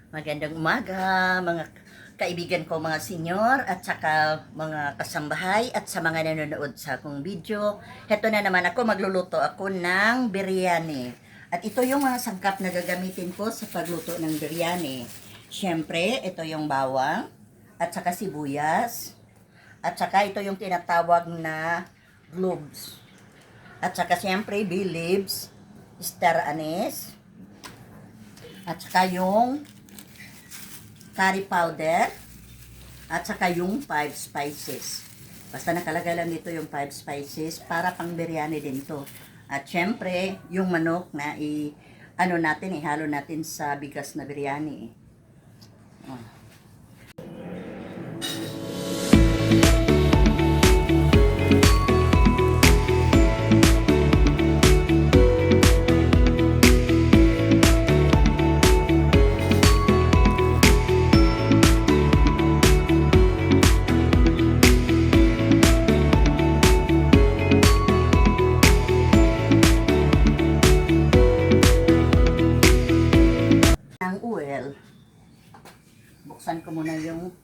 Magandang umaga, mga kaibigan ko, mga senyor, at saka mga kasambahay, at sa mga nanonood sa akong video. Heto na naman ako, magluluto ako ng biryani. At ito yung mga sangkap na gagamitin ko sa pagluto ng biryani. Siyempre, ito yung bawang, at saka sibuyas, at saka ito yung tinatawag na cloves. At saka siyempre, bay leaves, star anise, at saka yung curry powder, at saka yung 5 spices. Basta nakalagay lang dito yung 5 spices para pang biryani din to. At syempre, yung manok na ihalo natin sa bigas na biryani. Oh. Buksan ko muna yung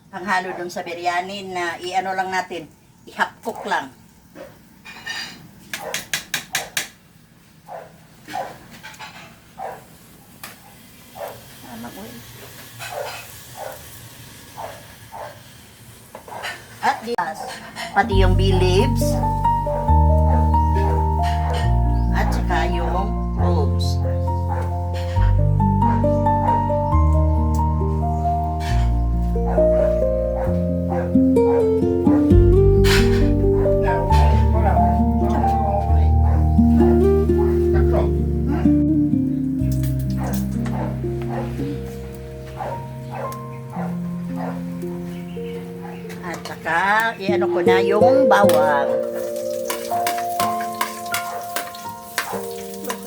panghalo dun sa biryani na i-ano lang natin, i-half cook lang. At pati yung bay leaves at saka yung cloves. At saka, i-ano ko na yung bawang.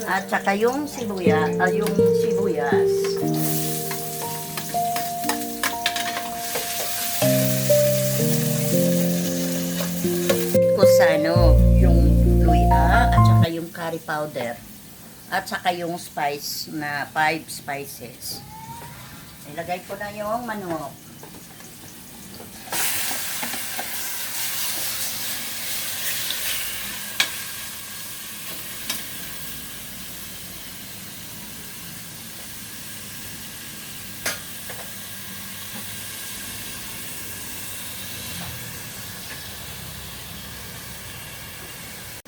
At saka yung sibuyas. Kusano, yung luya, at saka yung curry powder. At saka yung spice na 5 spices. Ilagay ko na yung manok.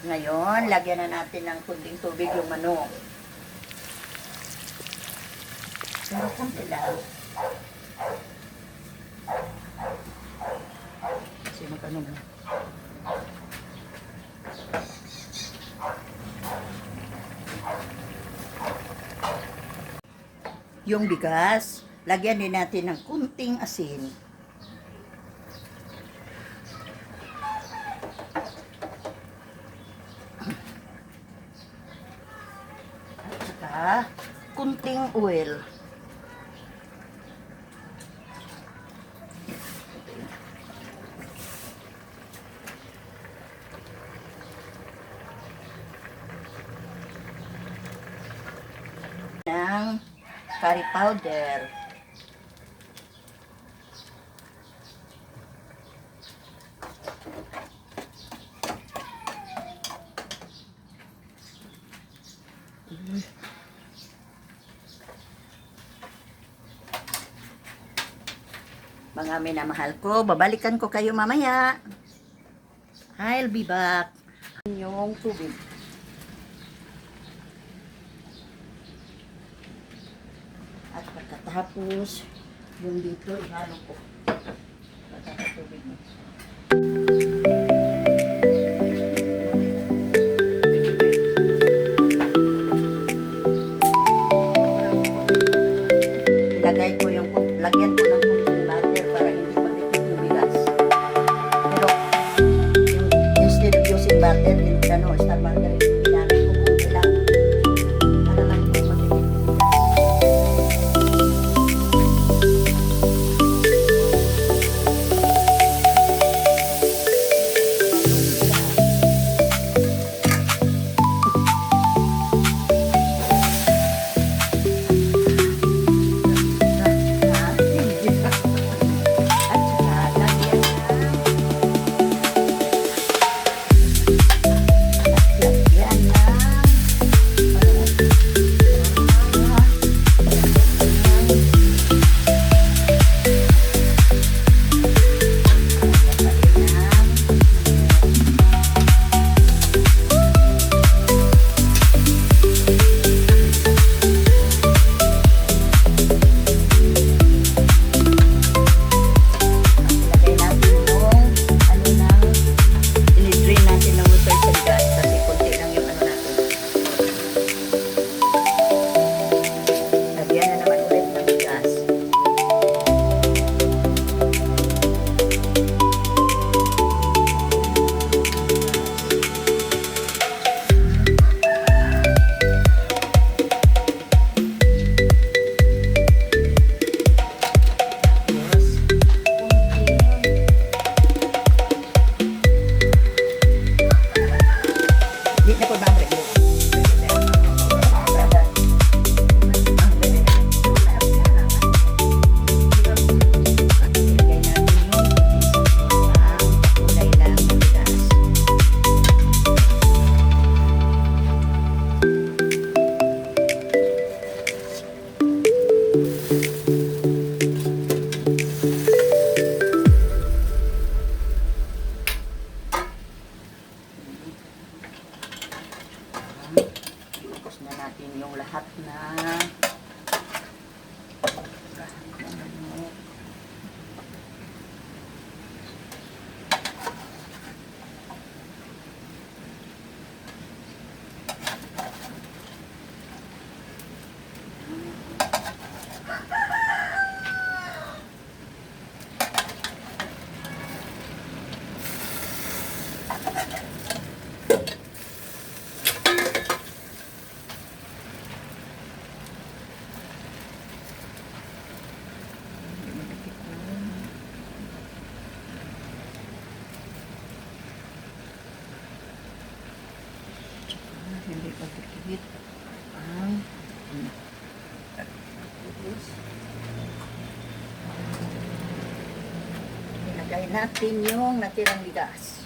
Ngayon, lagyan na natin ng kunting tubig yung manok. Pero kunti lang. Kasi magano na. Yung bigas, lagyan din natin ng kunting asin. Kunting oil. Ng curry powder. Mga minamahal ko, babalikan ko kayo mamaya. I'll be back. Yung tubig. At pagkatapos, yung dito, ihalo ko. Pagkatapos tubig mo. Ilagay ko yung, lagyan ko ng butter, star margarine, ginamit ko kung ilang para lang yung matipid. Ilagay natin yung natirang bigas.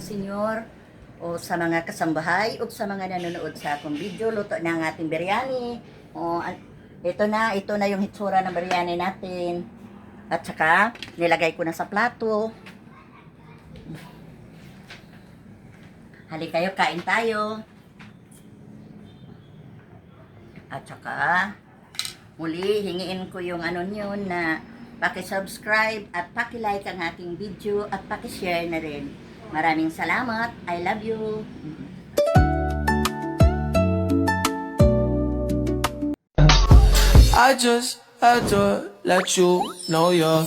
Senyor o sa mga kasambahay o sa mga nanonood sa akong video, luto na ang ating biryani. O, ito na yung hitsura ng biryani natin. At saka, nilagay ko na sa plato. Hali kayo, kain tayo. At saka, muli, hingiin ko yung ano nyo na paki-subscribe at paki-like ang aking video at paki-share na rin. Maraming salamat. I love you. I just had to let you know you're